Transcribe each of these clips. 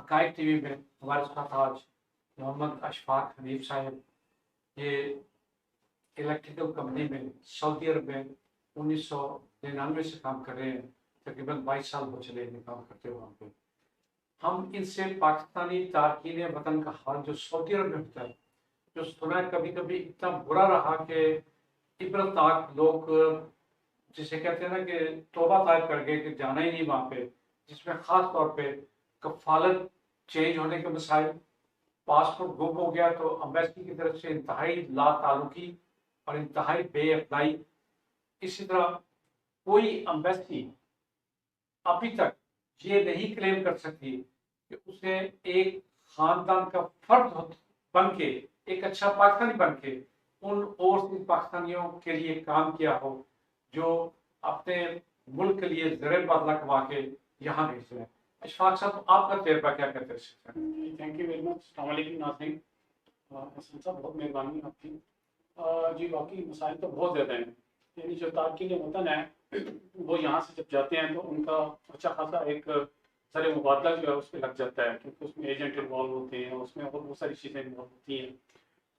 हकायक TV में हमारे साथ आज मोहम्मद अशफाक हनीफ साहब, ये इलेक्ट्रिकल कंपनी में सऊदी अरब में 1999 से काम कर रहे हैं। तकरीबन 22 साल हो चले हैं काम करते हुए वहाँ पे। हम इनसे पाकिस्तानी तारकीन वतन का हाल जो सऊदी अरब में होता है, जो सुना है कभी कभी इतना बुरा रहा कि इबरतनाक लोग जिसे कहते हैं ना कि तौबा तायब कर गए कि जाना ही नहीं वहाँ पे, जिसमें ख़ास तौर पे कफालत चेंज होने के मसाइल, पासपोर्ट गुम हो गया तो अम्बेसी की तरफ से इंतहाई ला ताल्लुकी और इंतहाई बेअपनाई। इसी तरह कोई अम्बेसी अभी तक ये नहीं क्लेम कर सकती कि उसने एक खानदान का फर्द बन के, एक अच्छा पाकिस्तानी बन के उन ओवरसीज पाकिस्तानियों के लिए काम किया हो जो अपने मुल्क के लिए ज़र बदला कमा के यहाँ भेजे हैं। अशफाक साहब, आपका तजर्बा क्या कहते हैं? Thank you very much. अस्सलाम वालेकुम नाज़रीन। हसन साहब, बहुत मेहरबानी आपकी। जी वाकई मसाइल तो बहुत ज़्यादा हैं। यानी जो तारकीन वतन है वो यहाँ से जब जाते हैं तो उनका अच्छा खासा एक ज़र मुबादला जो है उस पर लग जाता है, क्योंकि उसमें एजेंट इन्वॉल्व होते हैं, उसमें और बहुत सारी चीज़ें इन्वॉल्व होती हैं।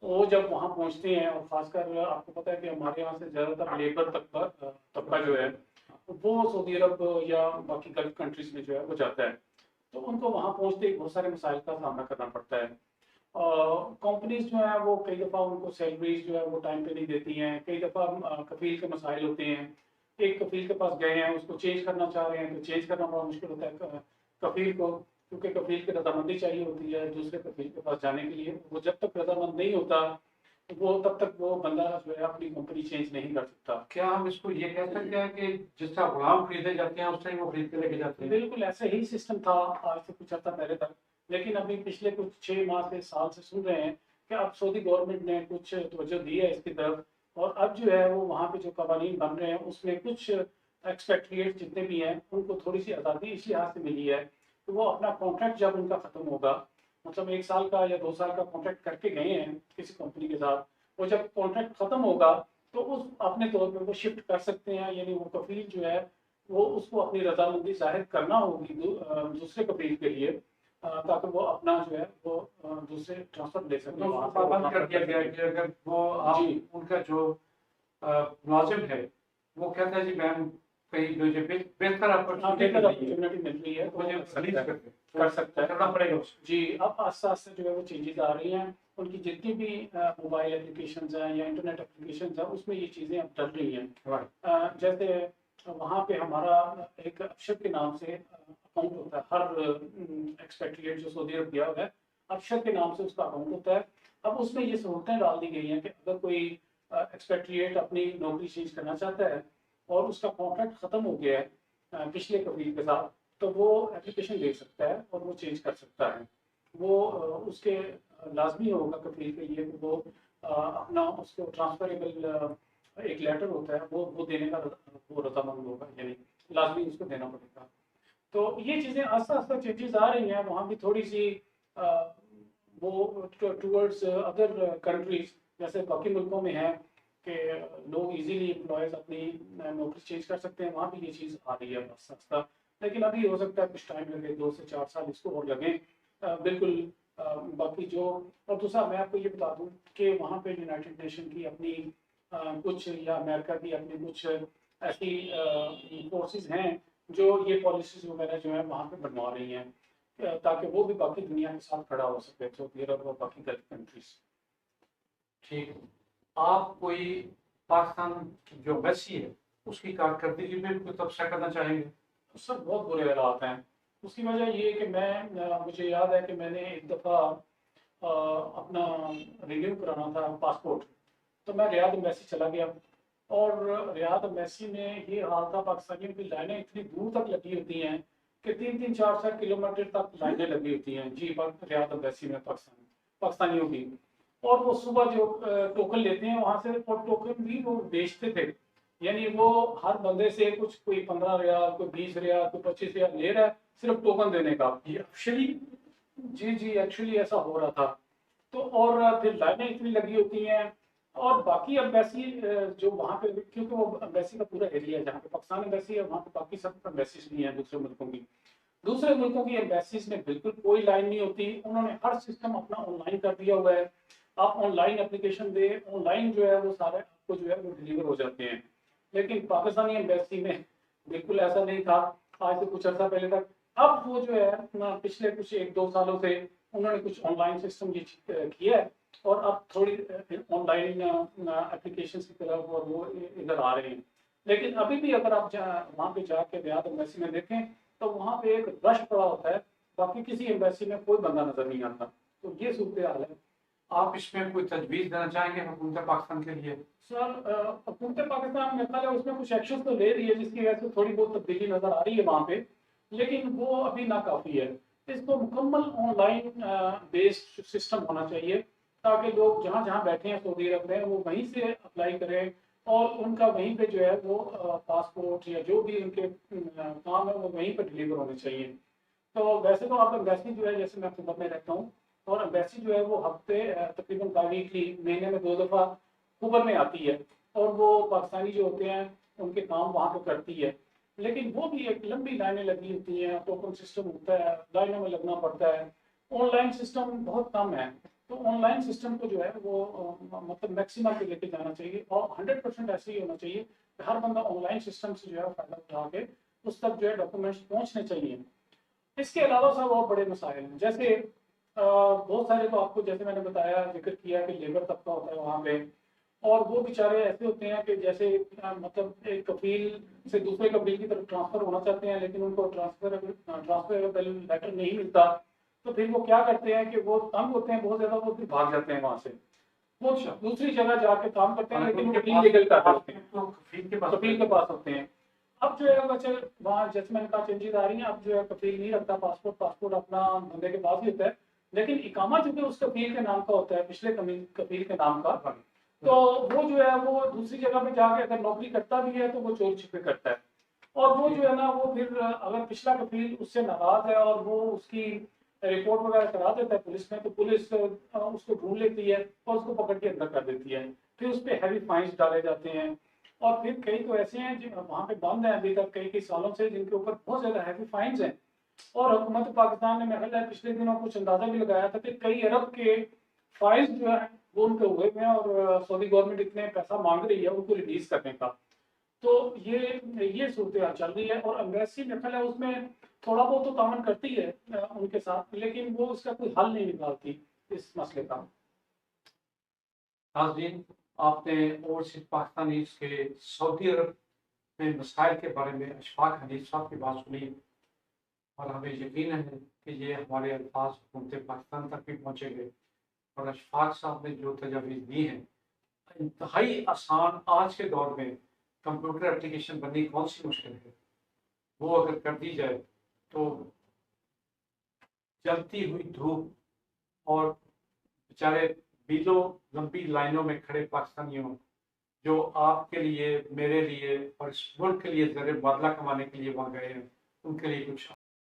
वो जब वहाँ पहुँचते हैं, और ख़ासकर आपको पता है कि हमारे यहाँ से ज़्यादातर लेबर तबका जो है वो सऊदी अरब या बाकी गल्फ कंट्रीज़ में जो है वो जाता है, तो उनको वहाँ पहुँचते ही बहुत सारे मसाइल का सामना करना पड़ता है। कंपनीज जो है वो कई दफ़ा उनको सैलरीज जो है वो टाइम पे नहीं देती हैं, कई दफ़ा कफील के मसाइल होते हैं। एक कफील के पास गए हैं, उसको चेंज करना चाह रहे हैं तो चेंज करना बड़ा मुश्किल होता है कफील को, क्योंकि कफील की रजामंदी चाहिए होती है दूसरे कफील के पास जाने के लिए। वो जब तक रजामंद नहीं होता वो तब तक वो बंदा जो है अपनी कंपनी चेंज नहीं कर सकता। क्या हम इसको ये कह सकते हैं कि जिस तरह गुलाम खरीदे जाते हैं उस टाइम वो खरीद के लेके जाते हैं? बिल्कुल ऐसे ही सिस्टम था आज से कुछ अर्सा पहले तक, लेकिन अभी पिछले कुछ 6 माह से साल से सुन रहे हैं कि अब सऊदी गवर्नमेंट ने कुछ तवज्जो दी है इसकी तरफ, और अब जो है वो वहाँ पे जो कवानीन बन रहे हैं उसमें कुछ एक्सपेट्रिएट जितने भी हैं उनको थोड़ी सी आज़ादी इस लिहाज से मिली है कि वो अपना कॉन्ट्रैक्ट जब उनका ख़त्म होगा, मतलब 1 साल का या 2 साल का कॉन्ट्रैक्ट करके गए हैं किसी कंपनी के साथ, वो जब कॉन्ट्रैक्ट ख़त्म होगा तो उस अपने तौर पर वो शिफ्ट कर सकते हैं। यानी वो कफील जो है वो उसको अपनी रजामंदी जाहिर करना होगी दूसरे कफील के लिए, ताकि वो अपना जो है वो दूसरे ट्रांसफर ले सकें। तो पाबंद कर दिया गया है कि अगर वो आप उनका जो मुलाजिम है वो कहता है जी मैम कहीं मुझे बेहतर अपॉर्चुनिटी मिल रही है तो मुझे कर सकता है, करना पड़ेगा उसको। जी। अब आस्ते आस्ते जो है वो चेंजेस आ रही हैं, उनकी जितनी भी मोबाइल एप्लीकेशंस हैं या इंटरनेट एप्लीकेशंस हैं उसमें ये चीज़ें अब डल रही हैं। जैसे वहाँ पे हमारा एक अक्षर के नाम से अकाउंट होता है, हर एक्सपेट्रिएट जो सऊदी अरब गया हुआ है अक्षर के नाम से उसका अकाउंट होता है। अब उसमें ये सहूलतें डाल दी गई हैं कि अगर कोई एक्सपेट्रिएट अपनी नौकरी चेंज करना चाहता है और उसका कॉन्ट्रैक्ट ख़त्म हो गया है पिछले कफील के साथ, तो वो एप्लीकेशन दे सकता है और वो चेंज कर सकता है। वो उसके लाजमी होगा कफील के लिए कि वो अपना उसको ट्रांसफरेबल एक लेटर होता है वो देने का वो रजामंद होगा, यानी लाजमी उसको देना पड़ेगा। तो ये चीज़ें आस्ता आस्ता चेंजेस आ रही हैं। वहाँ भी थोड़ी सी वो टूवर्ड्स अदर कंट्रीज जैसे बाकी मुल्कों में है कि लोग इजीली एम्प्लॉयज़ अपनी नौकरी चेंज कर सकते हैं, वहाँ भी ये चीज़ आ रही है आस्ता आस्ता। लेकिन अभी हो सकता है कुछ टाइम लगे, 2 से 4 साल इसको और लगें। बिल्कुल बाकी जो, और दूसरा मैं आपको ये बता दूं कि वहाँ पे यूनाइटेड नेशन की अपनी कुछ या अमेरिका की अपनी कुछ ऐसी फोर्सेस हैं जो ये पॉलिसीज वगैरह जो है वहाँ पे बनवा रही हैं, ताकि वो भी बाकी दुनिया के साथ खड़ा हो सके, सऊदी अरब और बाकी गल्फ कंट्रीज। ठीक, आप कोई पाकिस्तान जो एम्बेसी है उसकी कारकर्दगी में कोई तबसरा करना चाहेंगे? सर बहुत बुरे हालात हैं। उसकी वजह ये है कि मैं मुझे याद है कि मैंने एक दफ़ा अपना रिन्यू कराना था पासपोर्ट, तो मैं रियाद एम्बेसी चला गया, और रियाद एम्बेसी में ये हाल था, पाकिस्तानियों की लाइनें इतनी दूर तक लगी होती हैं कि 3-3, 4-4 किलोमीटर तक लाइनें लगी होती हैं जी रियाद एम्बेसी में पाकिस्तानियों की। और वो सुबह जो टोकन लेते हैं वहाँ से, और टोकन भी वो बेचते थे, यानी वो हर बंदे से कुछ कोई 15 रियाल, कोई 20 रियाल, कोई 25 रियाल ले रहा है सिर्फ टोकन देने का। ये एक्चुअली जी एक्चुअली ऐसा हो रहा था। तो और फिर लाइनें इतनी लगी होती हैं, और बाकी एम्बेसी जो वहाँ पे, क्योंकि वो एम्बेसी का पूरा एरिया है जहाँ पे पाकिस्तान एम्बेसी है वहाँ पे बाकी सब एम्बेसीज भी हैं दूसरे मुल्कों की, दूसरे मुल्कों की एम्बेसीज में बिल्कुल कोई लाइन नहीं होती, उन्होंने हर सिस्टम अपना ऑनलाइन कर दिया हुआ है। आप ऑनलाइन एप्लीकेशन दे, ऑनलाइन जो है वो सारे आपको जो है वो डिलीवर हो जाते हैं। लेकिन पाकिस्तानी एम्बेसी में बिल्कुल ऐसा नहीं था आज से कुछ अर्सा पहले तक। अब वो जो है पिछले कुछ 1-2 सालों से उन्होंने कुछ ऑनलाइन सिस्टम ये किया है और अब थोड़ी ऑनलाइन एप्लीकेशन की तरफ और वो इधर आ रहे हैं। लेकिन अभी भी अगर आप वहाँ पे जाके रियाद एम्बेसी में देखें तो वहाँ पे एक रश पड़ा होता है, बाकी किसी एम्बेसी में कोई बंदा नजर नहीं आता। तो ये सूरत हाल है। आप इसमें कोई तजवीज़ देना चाहेंगे हुकूमत पाकिस्तान के लिए? सर हुकूमत पाकिस्तान मेरे ख्याल है उसमें कुछ एक्शन तो ले रही है जिसकी वजह से थोड़ी बहुत तब्दीली नजर आ रही है वहाँ पे, लेकिन वो अभी नाकाफी है। इसको मुकम्मल ऑनलाइन बेस्ड सिस्टम होना चाहिए ताकि लोग जहाँ जहाँ बैठे हैं सऊदी अरब में वो वहीं से अप्लाई करें और उनका वहीं पे जो है वो पासपोर्ट या जो भी उनके काम है वो वहीं पर डिलीवर होने चाहिए। तो वैसे तो आप एम्बेसी जो है, जैसे मैं खिदमत में रहता हूँ और एम्बेसी जो है वो हफ्ते तकरीबन बाईवीकली महीने में 2 दफ़ा खुबर में आती है और वो पाकिस्तानी जो होते हैं उनके काम वहाँ पे करती है। लेकिन वो भी एक लंबी लाइनें लगी होती हैं, टोकन सिस्टम होता है, लाइनों में लगना पड़ता है। ऑनलाइन सिस्टम बहुत कम है, तो ऑनलाइन सिस्टम को जो है वो मतलब मैक्सिमम पे लेके जाना चाहिए और 100% ऐसे ही होना चाहिए कि हर बंदा ऑनलाइन सिस्टम से जो है फायदा उठा के उस तक जो है डॉक्यूमेंट्स पहुँचने चाहिए। इसके अलावा सब और बड़े मसाइल हैं, जैसे बहुत सारे तो आपको जैसे मैंने बताया जिक्र किया कि लेबर तबका होता है वहाँ पे, और वो बेचारे ऐसे होते हैं कि जैसे मतलब एक कफील से दूसरे कफील की तरफ ट्रांसफर होना चाहते हैं लेकिन उनको ट्रांसफर लेटर नहीं मिलता, तो फिर वो क्या करते हैं कि वो तंग होते हैं बहुत ज्यादा, वो फिर भाग जाते हैं वहां से, वो दूसरी जगह जाके काम करते हैं लेकिन वो इलीगल कर होते हैं, तो कफील के पास होते हैं। अब जो है बच्चे वहाँ जैसे मैंने कहा चेंजेस आ रही हैं, अब जो है कफील नहीं रखता पासपोर्ट अपना बंदे के पास ही होता है, लेकिन इकामा चूंकि उस कफील के नाम का होता है, पिछले कफील के नाम का, तो वो जो है वो दूसरी जगह पे जाके अगर नौकरी करता भी है तो वो चोरी छिपे करता है। और वो जो है ना वो फिर अगर पिछला कफील उससे नाराज है और वो उसकी रिपोर्ट वगैरह करा देता है पुलिस में, तो पुलिस उसको ढूंढ लेती है और उसको पकड़ के अंदर कर देती है। फिर उस पर हैवी फाइन्स डाले जाते हैं और फिर कई तो ऐसे हैं जो वहाँ पे बंद हैं अभी तक कई सालों से, जिनके ऊपर बहुत ज्यादा हैवी फाइन्स हैं। और हुकूमत पाकिस्तान ने मेरे ख्याल पिछले दिनों कुछ अंदाजा भी लगाया था कि कई अरब के फाइल्स जो है वो उनके हुए हैं और सऊदी गवर्नमेंट इतने पैसा मांग रही है उनको रिलीज करने का। तो ये सूरत हाल चल रही है और एम्बेसी मेरे ख्याल है उसमें थोड़ा बहुत तो तामन करती है उनके साथ, लेकिन वो उसका कोई हल नहीं निकालती इस मसले का। नाज़रीन, आपने ओवरसीज़ पाकिस्तानी के सऊदी अरब में मसाइल के बारे में अशफाक हनीफ साहब की बात सुनी और हमें यकीन है कि ये हमारे अल्फाज हुकूमत पाकिस्तान तक भी पहुँचेंगे। और अशफाक साहब ने जो तजावीज़ दी हैं इंतहाई आसान, आज के दौर में कंप्यूटर एप्लीकेशन बननी कौन सी मुश्किल है, वो अगर कर दी जाए तो जलती हुई धूप और बेचारे बीलों लंबी लाइनों में खड़े पाकिस्तानियों जो आपके लिए, मेरे लिए और इस मुल्क के लिए ज़र बदला कमाने के लिए वहाँ गए हैं, उनके लिए कुछ